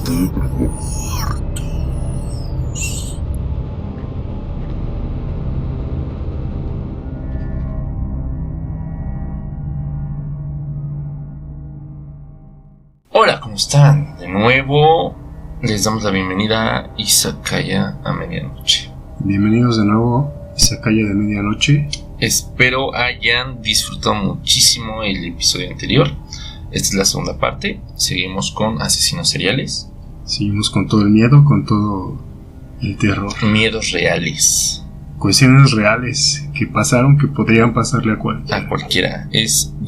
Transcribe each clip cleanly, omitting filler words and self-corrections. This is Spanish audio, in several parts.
de muertos. Hola, ¿cómo están? De nuevo les damos la bienvenida a Izakaya a Medianoche. Bienvenidos de nuevo a Izakaya de Medianoche. Espero hayan disfrutado muchísimo el episodio anterior. Esta es la segunda parte. Seguimos con asesinos seriales. Seguimos con todo el miedo, con todo el terror. Miedos reales. Cuestiones reales que pasaron, que podrían pasarle a cualquiera. A cualquiera.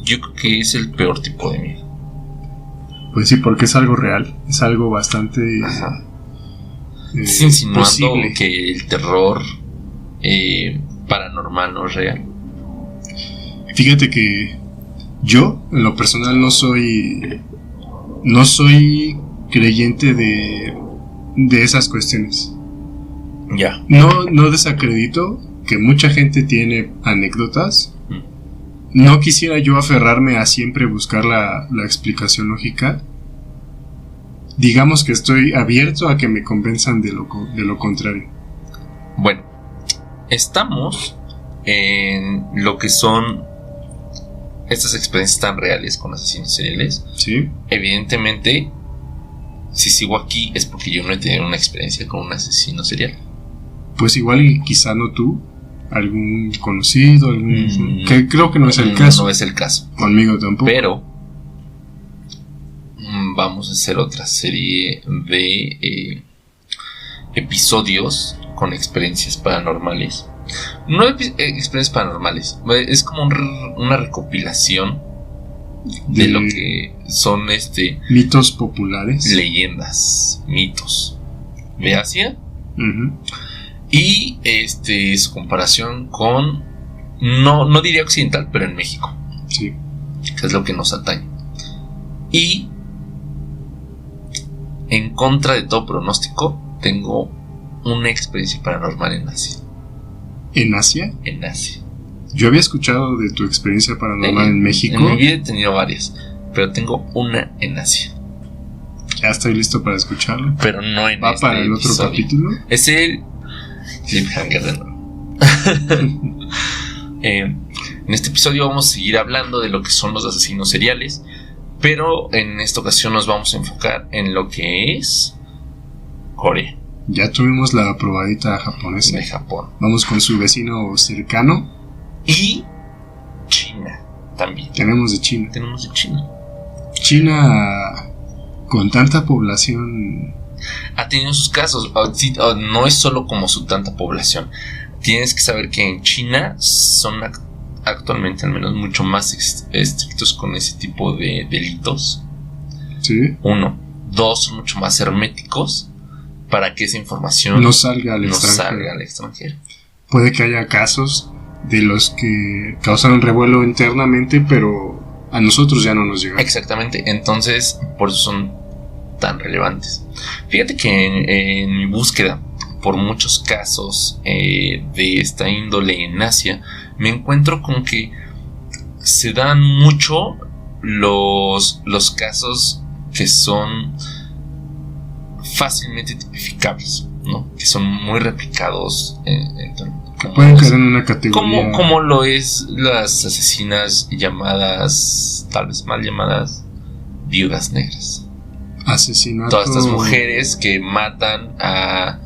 Yo creo que es el peor tipo de miedo. Pues sí, porque es algo real. Es algo bastante insinuando posible. Que el terror paranormal no es real. Fíjate que yo, en lo personal, no soy creyente de esas cuestiones. Ya. No desacredito que mucha gente tiene anécdotas. No quisiera yo aferrarme a siempre buscar la explicación lógica. Digamos que estoy abierto a que me convenzan de lo contrario. Bueno, estamos en lo que son estas experiencias tan reales con asesinos seriales. Sí. Evidentemente, si sigo aquí es porque yo no he tenido una experiencia con un asesino serial. Pues igual y quizá no tú, algún conocido, que creo que no es el caso. No es el caso. Conmigo tampoco. Pero vamos a hacer otra serie de episodios con experiencias paranormales. No experiencias paranormales, es como una recopilación de lo que son mitos populares, leyendas, mitos de Asia. Uh-huh. Y su comparación con, no diría occidental, pero en México. Sí. Que es lo que nos atañe. Y en contra de todo pronóstico, tengo una experiencia paranormal en Asia. ¿En Asia? En Asia. Yo había escuchado de tu experiencia paranormal en México. En mi vida he tenido varias, pero tengo una en Asia. Ya estoy listo para escucharlo. Pero no en ¿Va para el otro capítulo? Es el cliffhanger de nuevo. En este episodio vamos a seguir hablando de lo que son los asesinos seriales, pero en esta ocasión nos vamos a enfocar en lo que es Corea. Ya tuvimos la probadita japonesa. De Japón. Vamos con su vecino cercano. Y China también. Tenemos de China. China, con tanta población, ha tenido sus casos. No es solo como su tanta población. Tienes que saber que en China son actualmente al menos mucho más estrictos con ese tipo de delitos. ¿Sí? 1. 2, son mucho más herméticos para que esa información no salga al extranjero. Puede que haya casos de los que causaron revuelo internamente, pero a nosotros ya no nos llegan. Exactamente, entonces por eso son tan relevantes. Fíjate que en mi búsqueda por muchos casos de esta índole en Asia, me encuentro con que se dan mucho los casos que son fácilmente tipificables, ¿no? Que son muy replicados en todo el mundo. Que pueden caer en una categoría. Como lo es las asesinas llamadas, tal vez mal llamadas, viudas negras. Asesinato. Todas estas mujeres que matan a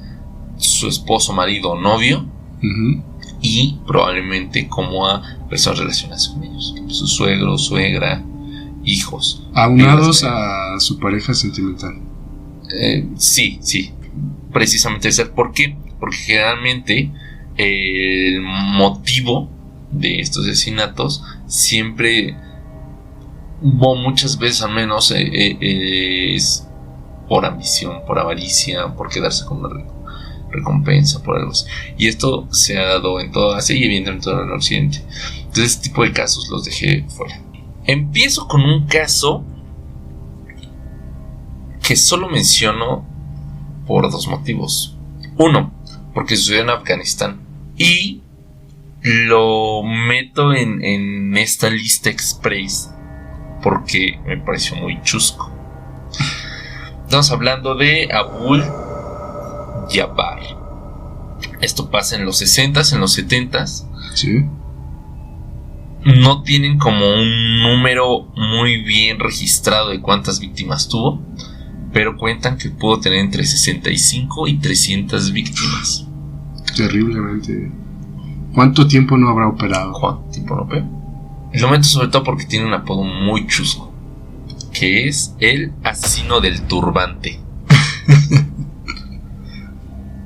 su esposo, marido o novio, uh-huh, y probablemente como a personas relacionadas con ellos, su suegro, suegra, hijos, aunados a su pareja sentimental. Sí, precisamente eso. ¿Por qué? Porque generalmente el motivo de estos asesinatos siempre, muchas veces al menos, es por ambición, por avaricia, por quedarse con una recompensa, por algo así. Y esto se ha dado en toda Asia y evidentemente en todo el occidente. Entonces este tipo de casos los dejé fuera. Empiezo con un caso que solo menciono por dos motivos. Uno, porque sucedió en Afganistán, y lo meto en esta lista express porque me pareció muy chusco. Estamos hablando de Abul Jabbar. Esto pasa en los 60s, en los 70s. Sí. No tienen como un número muy bien registrado de cuántas víctimas tuvo, pero cuentan que pudo tener entre 65 y 300 víctimas. Terriblemente. ¿Cuánto tiempo no habrá operado? ¿Cuánto tiempo no operó? Lo meto sobre todo porque tiene un apodo muy chusco, que es el asesino del turbante.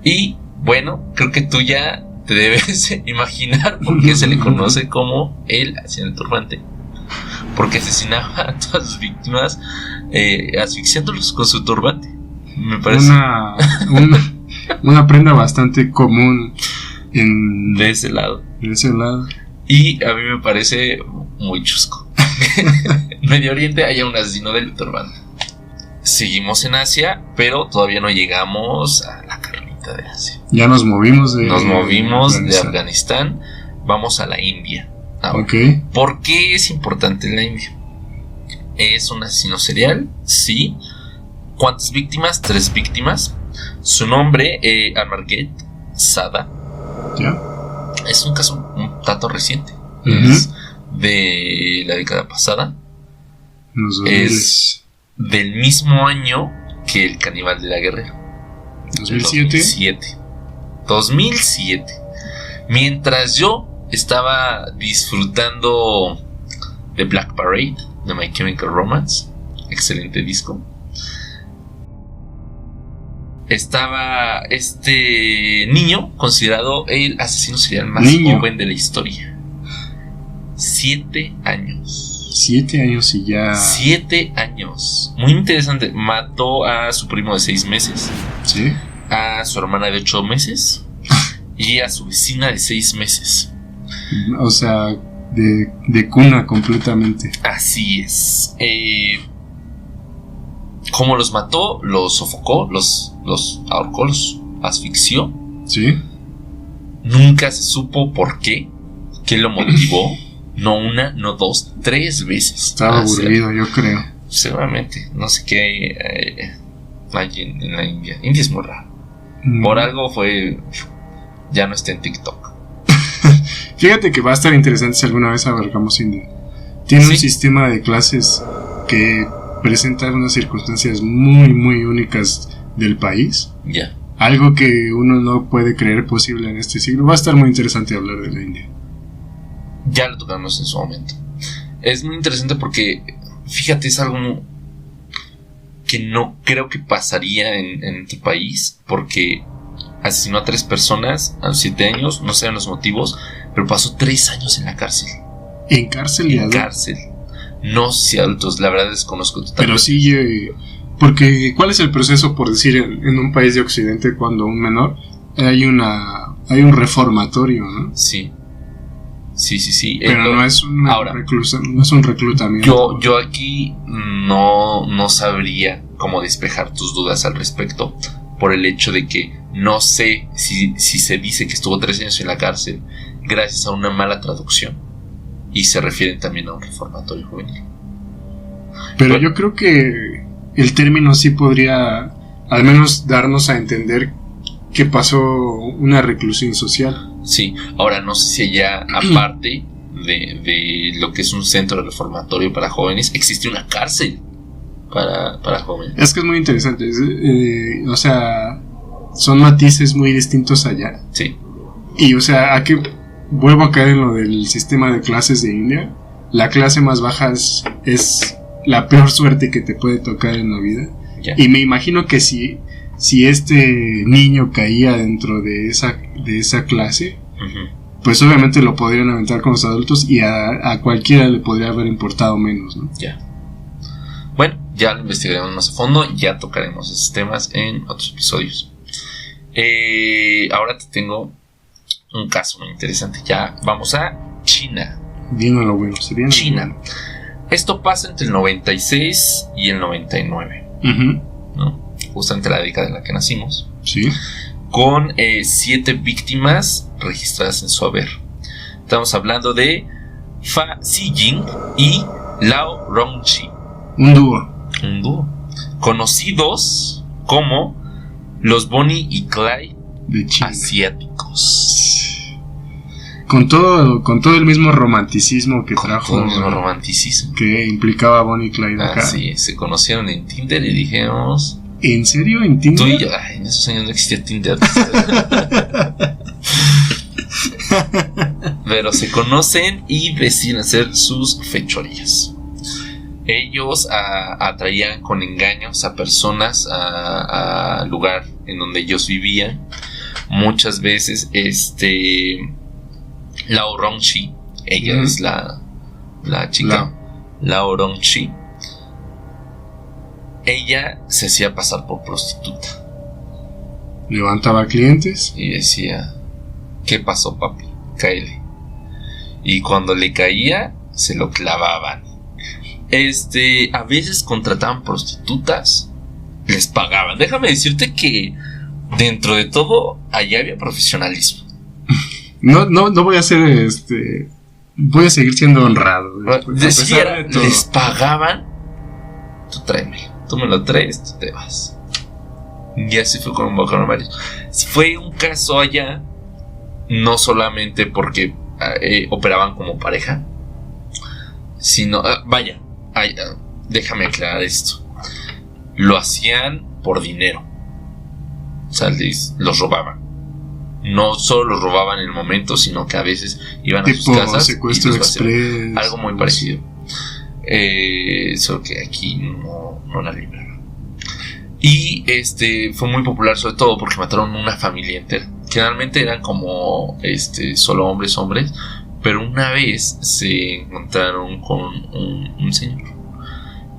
Y bueno, creo que tú ya te debes imaginar por qué se le conoce como el asesino del turbante. Porque asesinaba a todas sus víctimas asfixiándolos con su turbante. Me parece una prenda bastante común de ese lado. Y a mí me parece muy chusco. En Medio Oriente haya un asesino del turbante. Seguimos en Asia, pero todavía no llegamos a la carnita de Asia. Ya nos movimos de Afganistán. Vamos a la India. Ahora, okay. ¿Por qué es importante la India? ¿Es un asesino serial? Sí. ¿Cuántas víctimas? 3 víctimas. Su nombre, Amarget Sada. ¿Ya? Es un caso un tanto reciente. Uh-huh. Es de la década pasada. Es del mismo año que el caníbal de la Guerrera. 2007. Mientras yo estaba disfrutando de Black Parade de My Chemical Romance, excelente disco, estaba este niño considerado el asesino serial más joven de la historia. 7 años. 7 años y ya. 7 años. Muy interesante. Mató a su primo de 6 meses. Sí. A su hermana de 8 meses. Y a su vecina de 6 meses. O sea, de cuna completamente. Así es. ¿Cómo los mató? Los sofocó, los ahorcó, los asfixió. Sí. Nunca se supo por qué. ¿Qué lo motivó? No una, no 2, 3 veces. Estaba aburrido, yo creo. Seguramente. No sé qué hay en la India. India es muy raro. Por algo ya no está en TikTok. Fíjate que va a estar interesante si alguna vez abarcamos India. Tiene un sistema de clases que presenta unas circunstancias muy, muy únicas del país. Ya. Algo que uno no puede creer posible en este siglo. Va a estar muy interesante hablar de la India. Ya lo tocamos en su momento. Es muy interesante porque, fíjate, es algo que no creo que pasaría en tu país, porque asesinó a 3 personas a los 7 años, no sé los motivos, pero pasó 3 años en la cárcel. ¿En cárcel? En cárcel. No sé si adultos, la verdad desconozco totalmente. Pero sí, porque ¿cuál es el proceso, por decir, en un país de Occidente cuando un menor hay un reformatorio, ¿no? Sí. Sí. Pero no es un reclutamiento. Yo aquí no sabría cómo despejar tus dudas al respecto, por el hecho de que no sé si se dice que estuvo 3 años en la cárcel gracias a una mala traducción y se refieren también a un reformatorio juvenil. Pero yo creo que el término sí podría al menos darnos a entender que pasó una reclusión social. Sí, ahora no sé si allá, aparte de lo que es un centro reformatorio para jóvenes, existe una cárcel para jóvenes. Es que es muy interesante. O sea, son matices muy distintos allá. Sí. Y o sea, aquí vuelvo a caer en lo del sistema de clases de India. La clase más baja es la peor suerte que te puede tocar en la vida. Ya. Y me imagino que si este niño caía dentro de esa clase, uh-huh, pues obviamente lo podrían aventar con los adultos y a cualquiera le podría haber importado menos, ¿no? Ya. Bueno, ya lo investigaremos más a fondo, ya tocaremos esos temas en otros episodios. Ahora te tengo un caso muy interesante. Ya vamos a China. Viene lo bueno, se viene China. Lo bueno. Esto pasa entre el 96 y el 99, uh-huh, ¿no? Justamente la década en la que nacimos. Sí. Con 7 víctimas registradas en su haber. Estamos hablando de Fa Xiying y Lao Rongqi. Un dúo. conocidos como los Bonnie y Clyde De China. asiáticos. Con todo el mismo romanticismo que trajo. Todo el mismo romanticismo. Que implicaba Bonnie y Clyde acá. Sí, se conocieron en Tinder y dijimos... ¿En serio? ¿En Tinder? Tú y yo, en esos años no existía Tinder. Pero se conocen y deciden hacer sus fechorías. Ellos atraían con engaños a personas al lugar en donde ellos vivían. Muchas veces, Lao Rongshi, ella es la chica, Lao Rongshi. Ella se hacía pasar por prostituta. Levantaba clientes. Y decía: ¿qué pasó, papi? Cáele. Y cuando le caía, se lo clavaban. A veces contrataban prostitutas, les pagaban. Déjame decirte que dentro de todo, allá había profesionalismo. No voy a ser voy a seguir siendo honrado. Decía, les pagaban. Tú tráemelo. Tú me lo traes, tú te vas. Y así fue con varios. Fue un caso allá, no solamente porque operaban como pareja, sino, déjame aclarar esto. Lo hacían por dinero. O sea, los robaban. No solo los robaban en el momento, sino que a veces iban a sus casas. Secuestro express. Algo muy parecido. Solo que aquí no la libraron. Y fue muy popular, sobre todo porque mataron una familia entera. Generalmente eran como solo hombres, pero una vez se encontraron con un señor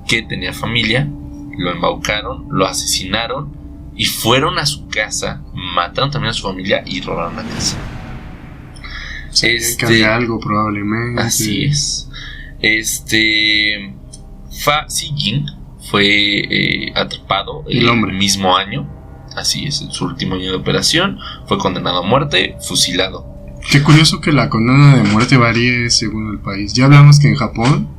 que tenía familia, lo embaucaron, lo asesinaron y fueron a su casa, mataron también a su familia y robaron la casa. Que había algo probablemente. Así es. Fa Xijin fue atrapado el mismo año. Así es, en su último año de operación. Fue condenado a muerte, fusilado. Qué curioso que la condena de muerte varíe según el país. Ya hablamos que en Japón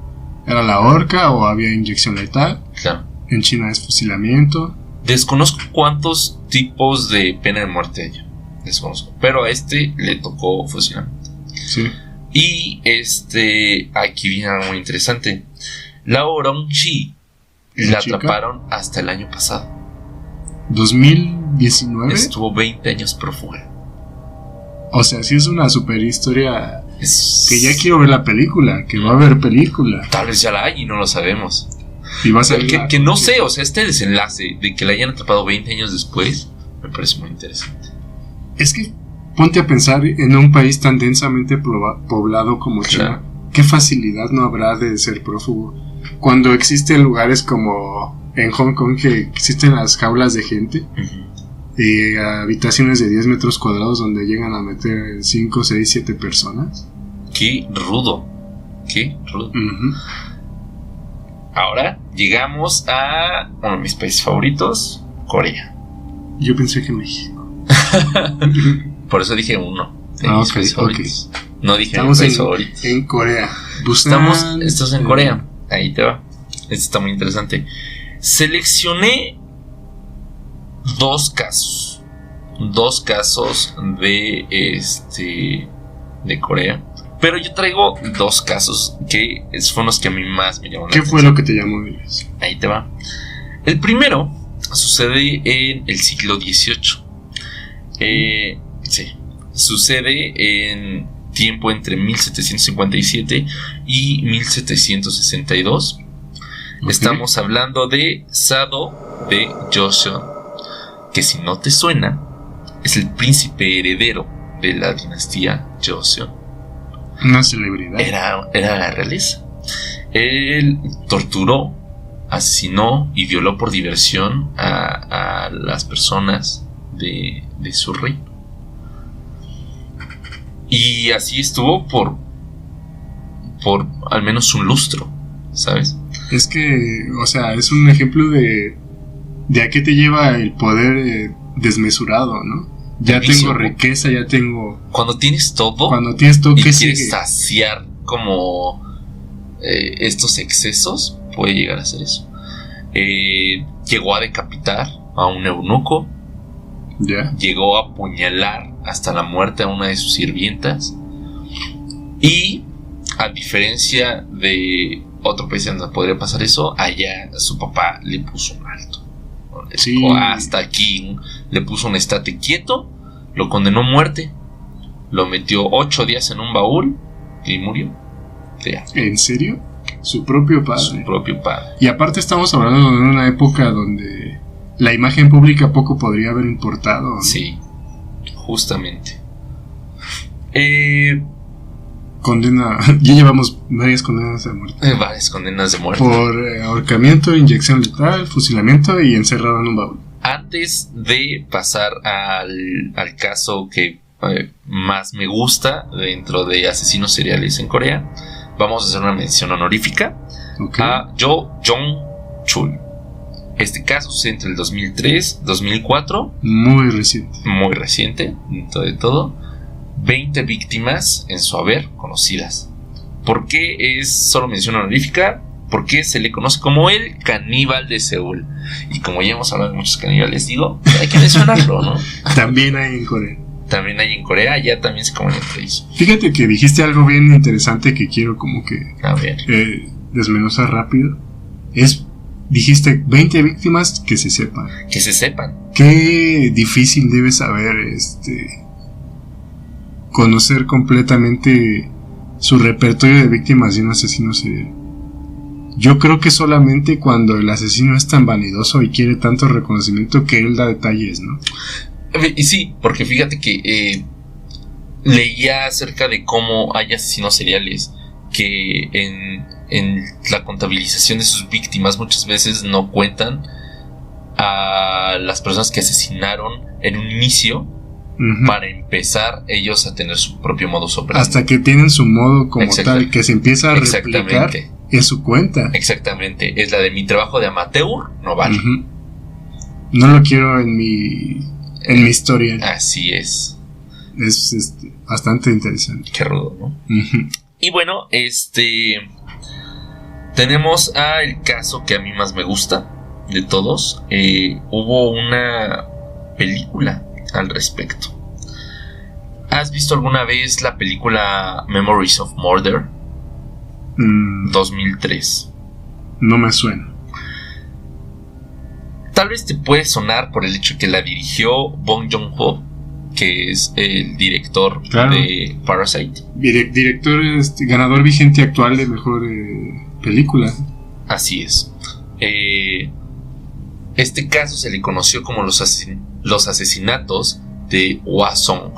era la horca o había inyección letal. Claro. En China es fusilamiento. Desconozco cuántos tipos de pena de muerte hay. Desconozco. Pero a le tocó fusilamiento. Sí. Y aquí viene algo muy interesante. Lao Rongshi la atraparon hasta el año pasado. 2019. Estuvo 20 años prófuga. O sea, sí es una super historia. Que ya quiero ver la película. Que va a haber película. Tal vez ya la hay y no lo sabemos. Y va a ser que no sé, o sea, este desenlace de que la hayan atrapado 20 años después me parece muy interesante. Es que ponte a pensar en un país tan densamente poblado como China. Claro. ¿Qué facilidad no habrá de ser prófugo? Cuando existen lugares como en Hong Kong, que existen las jaulas de gente, habitaciones de 10 metros cuadrados donde llegan a meter 5, 6, 7 personas. Qué rudo. Ahora llegamos a uno de mis países favoritos, Corea. Yo pensé que México. Por eso dije uno de mis países favoritos. No dije estamos mi país favorito. En Corea. Estamos en Corea. Ahí te va. Esto está muy interesante. Seleccioné dos casos de Corea. Pero yo traigo dos casos que fueron los que a mí más me llamaron la atención. ¿Qué fue lo que te llamó de eso? Ahí te va. El primero sucede en el siglo XVIII. Sucede en tiempo entre 1757 y 1762. Okay. Estamos hablando de Sado de Joseon, que si no te suena, es el príncipe heredero de la dinastía Joseon. Una celebridad. Era la realeza. Él torturó, asesinó y violó por diversión a las personas de su reino. Y así estuvo por al menos un lustro, ¿sabes? Es que, o sea, es un ejemplo de a qué te lleva el poder desmesurado, ¿no? Ya tengo riqueza, ya tengo... Cuando tienes todo y ¿qué quieres sigue? saciar como estos excesos, puede llegar a ser eso. Llegó a decapitar a un eunuco. Ya. Llegó a apuñalar hasta la muerte a una de sus sirvientas. Y a diferencia de otro país donde podría pasar eso, allá su papá le puso un alto. Sí. Dijo, hasta aquí, le puso un estate quieto, lo condenó a muerte, lo metió 8 días en un baúl y murió. Ya. ¿En serio? Su propio padre. Su propio padre. Y aparte estamos hablando de una época donde la imagen pública poco podría haber importado, ¿no? Sí, justamente. Condena. Ya llevamos varias condenas de muerte. Varias condenas de muerte. Por ahorcamiento, inyección letal, fusilamiento y encerrado en un baúl. Antes de pasar al caso que más me gusta dentro de asesinos seriales en Corea, vamos a hacer una mención honorífica a Jo Jong-chul. Este caso sucede entre el 2003 2004. Muy reciente. Muy reciente, dentro de todo. 20 víctimas en su haber conocidas. ¿Por qué es solo mención honorífica? Porque se le conoce como el caníbal de Seúl. Y como ya hemos hablado de muchos caníbales, digo, hay que mencionarlo, ¿no? También hay en Corea. También hay en Corea, ya también se comen entre ellos. Fíjate que dijiste algo bien interesante que quiero como que A ver. desmenuzar rápido. Dijiste 20 víctimas que se sepan. Que se sepan. Qué difícil debe saber conocer completamente su repertorio de víctimas de un asesino serial. Yo creo que solamente cuando el asesino es tan vanidoso y quiere tanto reconocimiento que él da detalles, ¿no? Y sí, porque fíjate que leía acerca de cómo hay asesinos seriales que en la contabilización de sus víctimas muchas veces no cuentan a las personas que asesinaron en un inicio. Para empezar ellos a tener su propio modus operandi. Hasta que tienen su modo como tal, que se empieza a replicar en su cuenta. Exactamente, es la de mi trabajo de amateur no vale. No lo quiero en mi historia. Así es. Es bastante interesante. Qué rudo, ¿no? Y bueno, tenemos el caso que a mí más me gusta de todos. Hubo una película al respecto. ¿Has visto alguna vez la película Memories of Murder? 2003. No me suena. Tal vez te puede sonar por el hecho que la dirigió Bong Joon-ho, que es el director de Parasite. Director ganador vigente actual de mejor película. Así es. Este caso se le conoció como los asesinatos de Hwasong.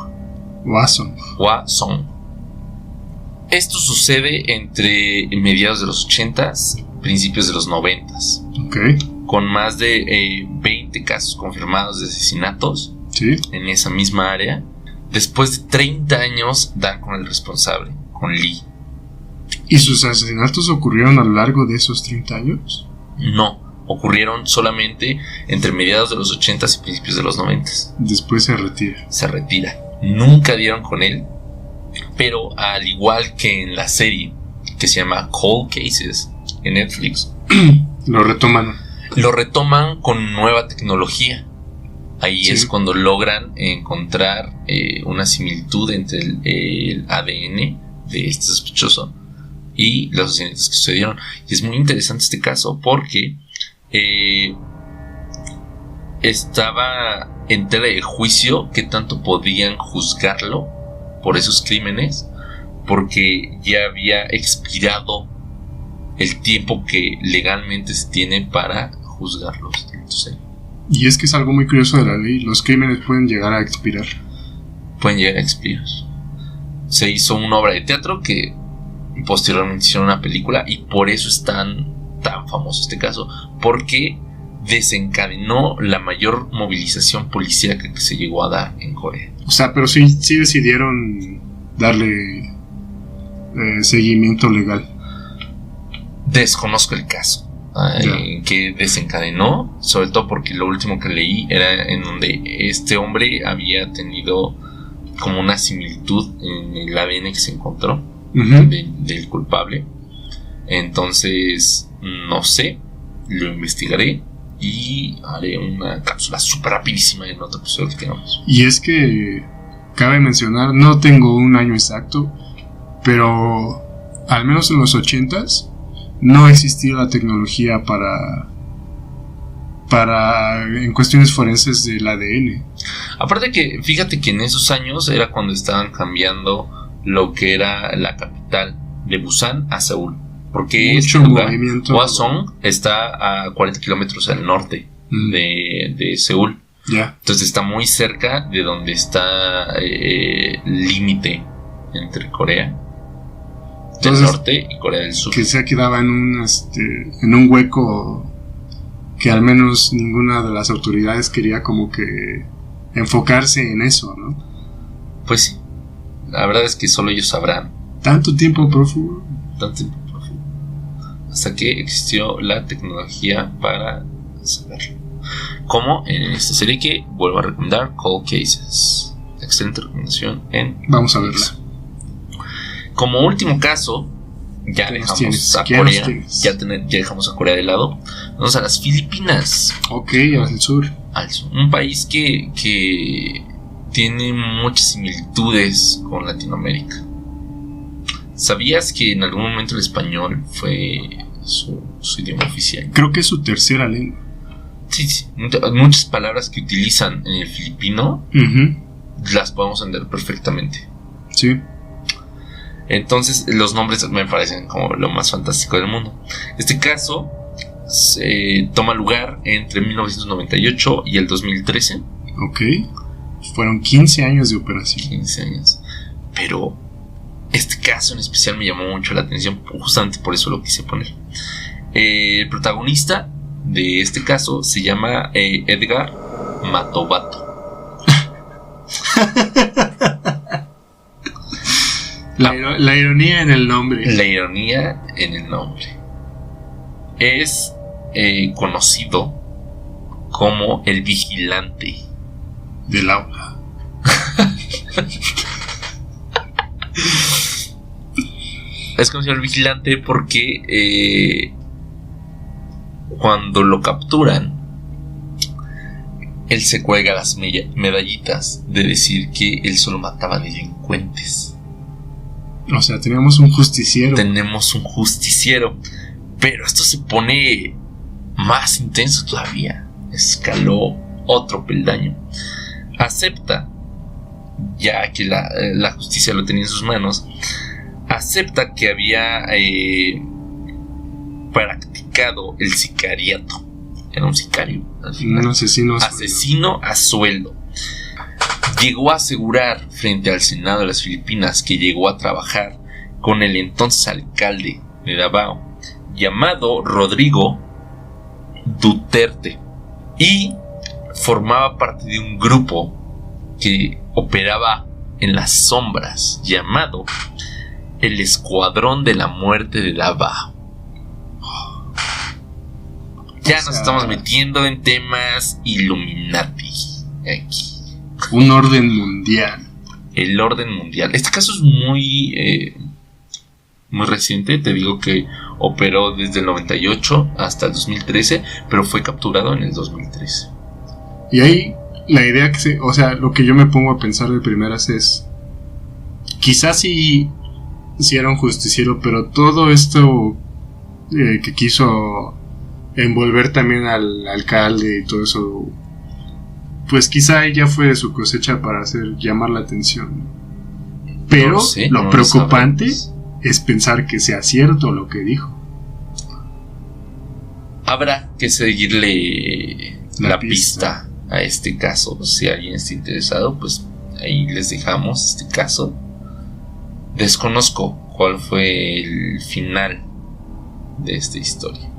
Esto sucede entre mediados de los 80s, principios de los 90s. Okay. Con más de 20 casos confirmados de asesinatos. ¿Sí? En esa misma área. Después de 30 años dan con el responsable, con Lee. ¿Y sus asesinatos ocurrieron a lo largo de esos 30 años? No, ocurrieron solamente entre mediados de los 80s y principios de los 90s. Después se retira. Se retira. Nunca dieron con él. Pero al igual que en la serie que se llama Cold Cases en Netflix, lo retoman con nueva tecnología. Ahí es cuando logran encontrar una similitud entre el ADN de este sospechoso y los asesinatos que sucedieron. Y es muy interesante este caso porque estaba en tela de juicio qué tanto podían juzgarlo por esos crímenes, porque ya había expirado el tiempo que legalmente se tiene para juzgarlos. Entonces, y es que es algo muy curioso de la ley. Los crímenes pueden llegar a expirar. Se hizo una obra de teatro que posteriormente hicieron una película, y por eso es tan famoso este caso, porque desencadenó la mayor movilización policíaca que se llegó a dar en Corea. O sea, pero sí decidieron darle seguimiento legal. Desconozco el caso que desencadenó, sobre todo porque lo último que leí era en donde este hombre había tenido como una similitud en el ADN que se encontró del culpable. Entonces no sé, lo investigaré y haré una cápsula súper rapidísima en otro episodio que tengamos. Y es que cabe mencionar, no tengo un año exacto, pero al menos en los 80s no existía la tecnología para en cuestiones forenses del ADN. Aparte que, fíjate que en esos años era cuando estaban cambiando lo que era la capital de Busan a Seúl. Porque mucho este lugar, movimiento. Hwasong, está a 40 kilómetros al norte de Seúl. Ya. Entonces está muy cerca de donde está el límite entre Corea del Norte y Corea del Sur. Que se quedaba en un hueco que al menos ninguna de las autoridades quería como que enfocarse en eso, ¿no? Pues sí, la verdad es que solo ellos sabrán. Tanto tiempo prófugo. Hasta que existió la tecnología para saberlo. Como en esta serie que vuelvo a recomendar, Cold Cases. Excelente recomendación Vamos a verla. Como último caso, ya dejamos a Corea. Ya dejamos a Corea de lado. Vamos a las Filipinas. Ok, al sur. Un país que tiene muchas similitudes con Latinoamérica. ¿Sabías que en algún momento el español fue su idioma oficial? Creo que es su tercera lengua. Sí. Muchas palabras que utilizan en el filipino las podemos entender perfectamente. Sí. Entonces los nombres me parecen como lo más fantástico del mundo. Este caso toma lugar entre 1998 y el 2013. Ok. Fueron 15 años de operación. 15 años. Pero este caso en especial me llamó mucho la atención, justamente por eso lo quise poner. El protagonista de este caso se llama Edgar Matobato. La ironía en el nombre. La ironía en el nombre. Es conocido como el vigilante del aula. Es conocido el vigilante porque cuando lo capturan, él se cuelga las medallitas de decir que él solo mataba delincuentes. O sea, tenemos un justiciero. Pero esto se pone más intenso todavía. Escaló otro peldaño. Acepta, ya que la justicia lo tenía en sus manos, acepta que había practicado el sicariato. Era un sicario al final. Un asesino a sueldo. Llegó a asegurar frente al Senado de las Filipinas que llegó a trabajar con el entonces alcalde de Davao, llamado Rodrigo Duterte, y formaba parte de un grupo que operaba en las sombras llamado el Escuadrón de la Muerte de Davao. Ya nos estamos metiendo en temas Illuminati aquí. Un orden mundial. El orden mundial. Este caso es muy reciente. Te digo que operó desde el 98 hasta el 2013, pero fue capturado en el 2013. Y ahí la idea lo que yo me pongo a pensar de primeras es, quizás sí era un justiciero, pero todo esto que quiso envolver también al alcalde y todo eso, pues quizá ella fue de su cosecha para llamar la atención. Pero lo preocupante es pensar que sea cierto lo que dijo. Habrá que seguirle la pista a este caso. Si alguien está interesado, pues ahí les dejamos este caso. Desconozco cuál fue el final de esta historia.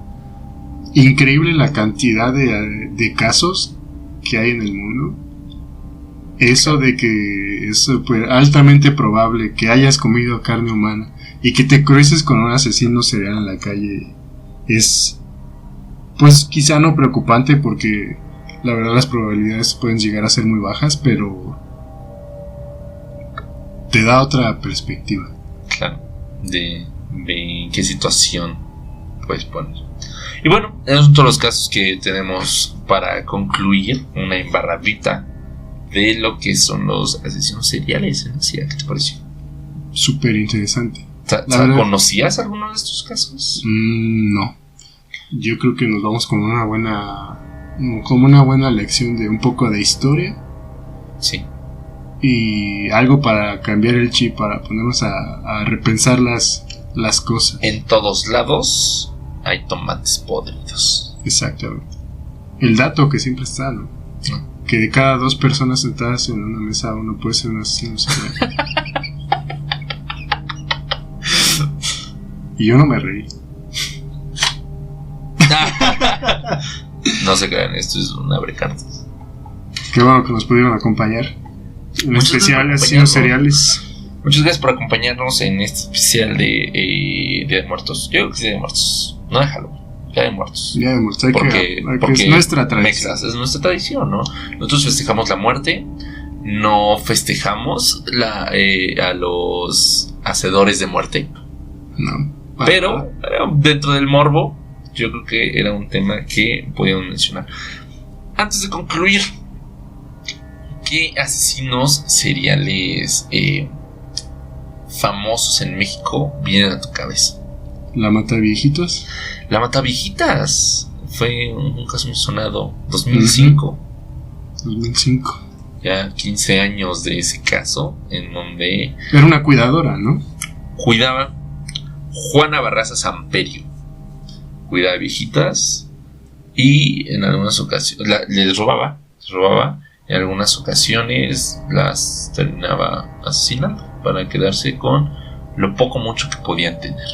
Increíble la cantidad de casos que hay en el mundo. Eso de que es altamente probable que hayas comido carne humana y que te cruces con un asesino serial en la calle es, pues, quizá no preocupante, porque la verdad las probabilidades pueden llegar a ser muy bajas, pero te da otra perspectiva. Claro, de qué situación puedes poner. Y bueno, esos son todos los casos que tenemos para concluir una embarradita de lo que son los asesinos seriales en Asia. ¿Qué te pareció? Súper interesante. ¿Conocías alguno de estos casos? No. Yo creo que nos vamos con una buena lección de un poco de historia. Sí. Y algo para cambiar el chip, para ponernos a repensar las cosas. En todos lados hay tomates podridos. Exactamente. El dato que siempre está, ¿no? Que de cada 2 personas sentadas en una mesa, uno puede ser un asesino serial. Y yo no me reí. No se crean, esto es un abrecartas. Qué bueno que nos pudieron acompañar. En especial asesinos seriales. Muchas gracias por acompañarnos en este especial de Día de Muertos. Yo creo que es Día de Muertos, no de Halloween, Día de Muertos. Día de Muertos, porque es nuestra tradición. Mexas, es nuestra tradición, ¿no? Nosotros festejamos la muerte, no festejamos a los hacedores de muerte. No. Pero dentro del morbo, yo creo que era un tema que podíamos mencionar. Antes de concluir, ¿qué asesinos seriales famosos en México vienen a tu cabeza? ¿La Mataviejitos? La Mataviejitas fue un caso muy sonado. 2005. 2005. Ya 15 años de ese caso, en donde era una cuidadora, ¿no? Cuidaba Juana Barraza Samperio. Cuidaba viejitas y en algunas ocasiones les robaba. En algunas ocasiones las terminaba asesinando para quedarse con lo poco mucho que podían tener.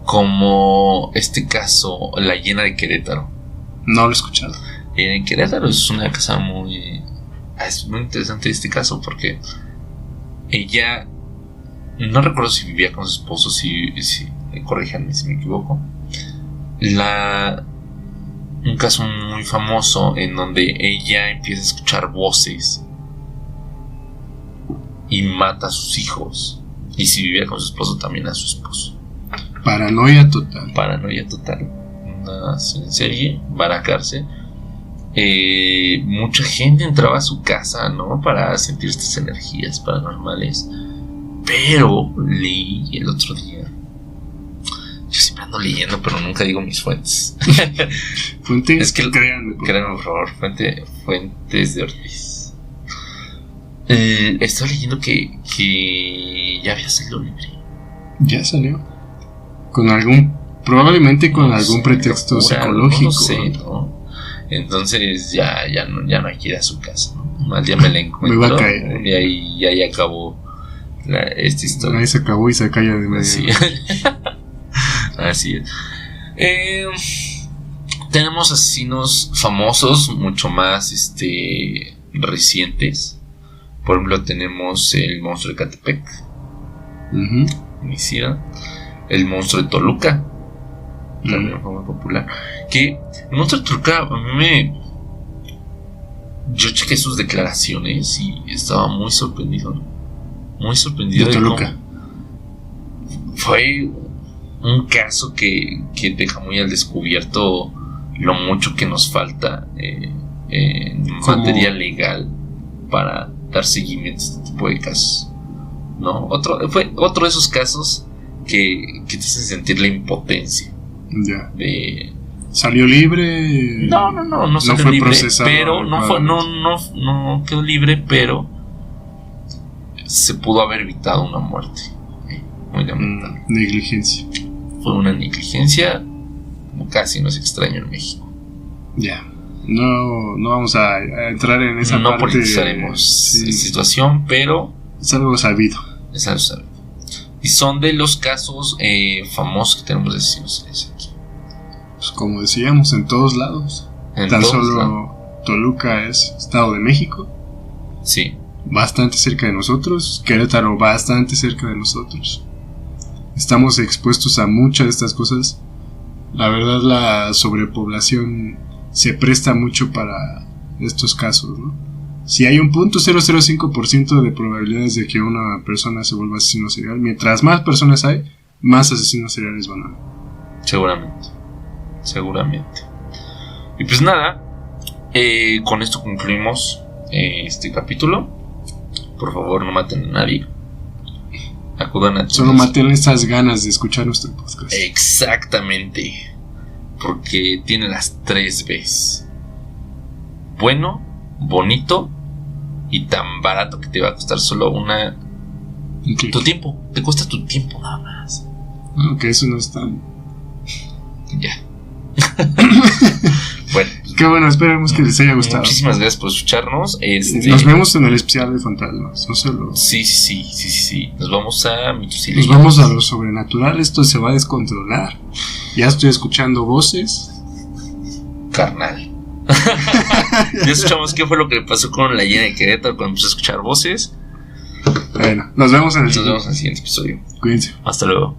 Como este caso, la Hiena de Querétaro. No lo he escuchado. En Querétaro es una casa es muy interesante este caso porque ella, no recuerdo si vivía con su esposo, si corríjanme si me equivoco. Un caso muy famoso en donde ella empieza a escuchar voces y mata a sus hijos, y si vivía con su esposo también a su esposo. Paranoia total. Una serie, baracarse. Mucha gente entraba a su casa, ¿no? Para sentir estas energías paranormales. Pero leí el otro día, yo siempre ando leyendo, pero nunca digo mis fuentes. Fuentes, es que créanme por favor, fuentes de Ortiz. Estoy leyendo que ya había salido libre. Ya salió. Probablemente con algún pretexto psicológico. No sé, ¿no? Entonces ya no hay que ir a su casa, ¿no? Mal día me la encuentro. Me va a caer. Y ahí acabó esta historia. Ahí se acabó y se calla de medio. Sí. Así es. Tenemos asesinos famosos, mucho más recientes. Por ejemplo, tenemos el monstruo de Catepec, homicida. El monstruo de Toluca, también fue muy popular. Que el monstruo de Toluca, a mí yo chequé sus declaraciones y estaba muy sorprendido, ¿no? Muy sorprendido de Toluca. Fue un caso que deja muy al descubierto lo mucho que nos falta en materia legal para dar seguimiento a este tipo de casos, ¿no? Fue otro de esos casos que te hacen sentir la impotencia. Ya. ¿Salió libre? No salió fue libre, procesado, pero no quedó libre, pero se pudo haber evitado una muerte. Muy lamentable. Negligencia. Fue una negligencia, como casi no es extraño en México. Ya. No vamos a entrar en esa parte. No politizaremos esta situación, pero es algo sabido. Y son de los casos famosos que tenemos de asesinos seriales aquí. Pues como decíamos, en todos lados. Tan solo Toluca es Estado de México. Sí. Bastante cerca de nosotros. Querétaro bastante cerca de nosotros. Estamos expuestos a muchas de estas cosas. La verdad, la sobrepoblación se presta mucho para estos casos, ¿no? Si hay un 0.005% de probabilidades de que una persona se vuelva asesino serial, mientras más personas hay, más asesinos seriales van a haber. Seguramente. seguramente. Y pues nada, con esto concluimos este capítulo. Por favor, no maten a nadie. Acudan a... Solo maten esas ganas de escuchar nuestro podcast. Exactamente. Porque tiene las 3 Bs. Bueno, bonito y tan barato que te va a costar solo una... ¿Qué? Tu tiempo. Te cuesta tu tiempo nada más. Aunque eso no es tan... Ya. Bueno. Qué bueno, esperemos que les haya gustado. Muchísimas gracias por escucharnos. Nos vemos en el especial de fantasmas. No se lo... Sí. Nos vamos a mitos y Nos vamos a lo sobrenatural. Esto se va a descontrolar. Ya estoy escuchando voces. Carnal. Ya escuchamos qué fue lo que pasó con la llena de Querétaro cuando empezó a escuchar voces. Bueno, nos vemos en el siguiente episodio. Cuídense. Hasta luego.